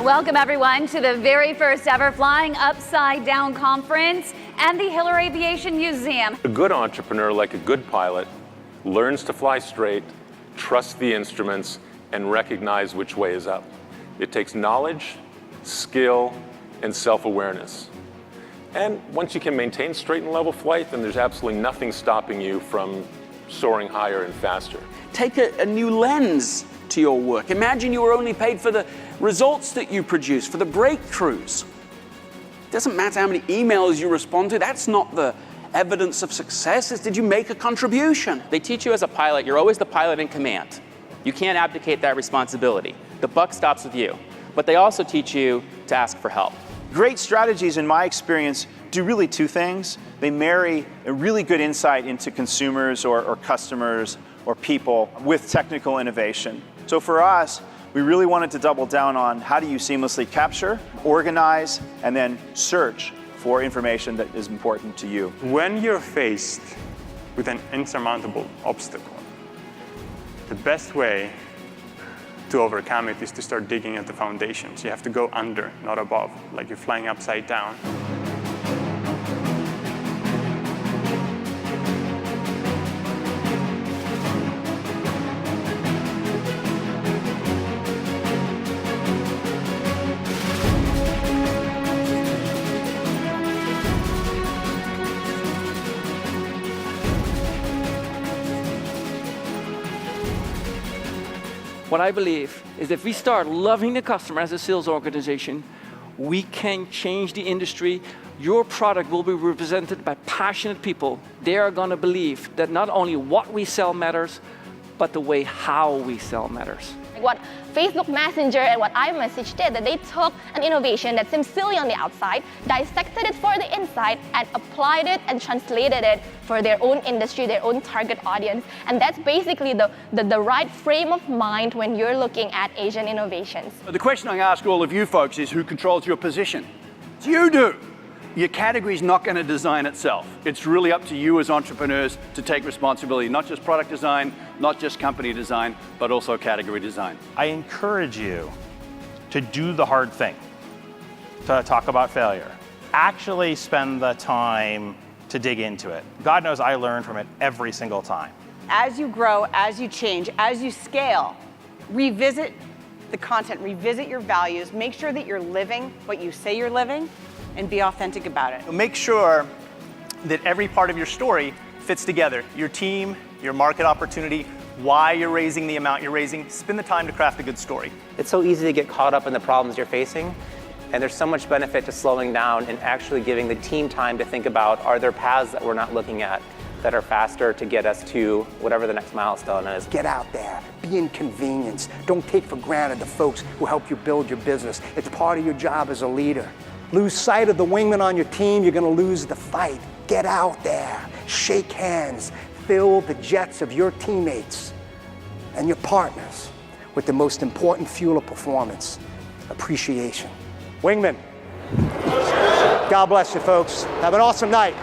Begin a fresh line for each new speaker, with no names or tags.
Welcome everyone to the very first ever Flying Upside Down Conference and the Hiller Aviation Museum.
A good entrepreneur, like a good pilot, learns to fly straight, trust the instruments, and recognize which way is up. It takes knowledge, skill, and self-awareness. And once you can maintain straight and level flight, then there's absolutely nothing stopping you from soaring higher and faster.
Take a new lens to your work. Imagine you were only paid for the results that you produce, for the breakthroughs. It doesn't matter how many emails you respond to. That's not the evidence of success. It's did you make a contribution?
They teach you as a pilot, you're always the pilot in command. You can't abdicate that responsibility. The buck stops with you. But they also teach you to ask for help.
Great strategies, in my experience, do really two things. They marry a really good insight into consumers or customers or people with technical innovation. So for us, we really wanted to double down on how do you seamlessly capture, organize, and then search for information that is important to you.
When you're faced with an insurmountable obstacle, the best way to overcome it is to start digging at the foundations. You have to go under, not above, like you're flying upside down.
What I believe is if we start loving the customer as a sales organization, we can change the industry. Your product will be represented by passionate people. They are going to believe that not only what we sell matters, but the way how we sell matters.
What Facebook Messenger and what iMessage did, that they took an innovation that seems silly on the outside, dissected it for the inside, and applied it and translated it for their own industry, their own target audience. And that's basically the right frame of mind when you're looking at Asian innovations.
The question I ask all of you folks is who controls your position? It's you do. Your category is not going to design itself. It's really up to you as entrepreneurs to take responsibility, not just product design, not just company design, but also category design.
I encourage you to do the hard thing, to talk about failure. Actually spend the time to dig into it. God knows I learn from it every single time.
As you grow, as you change, as you scale, revisit the content, revisit your values, make sure that you're living what you say you're living, and be authentic about it.
Make sure that every part of your story fits together. Your team, your market opportunity, why you're raising the amount you're raising. Spend the time to craft a good story.
It's so easy to get caught up in the problems you're facing, and there's so much benefit to slowing down and actually giving the team time to think about, are there paths that we're not looking at that are faster to get us to whatever the next milestone is.
Get out there, be inconvenienced. Don't take for granted the folks who help you build your business. It's part of your job as a leader. Lose sight of the wingman on your team, you're going to lose the fight. Get out there, shake hands, fill the jets of your teammates and your partners with the most important fuel of performance, appreciation. Wingman, God bless you folks. Have an awesome night.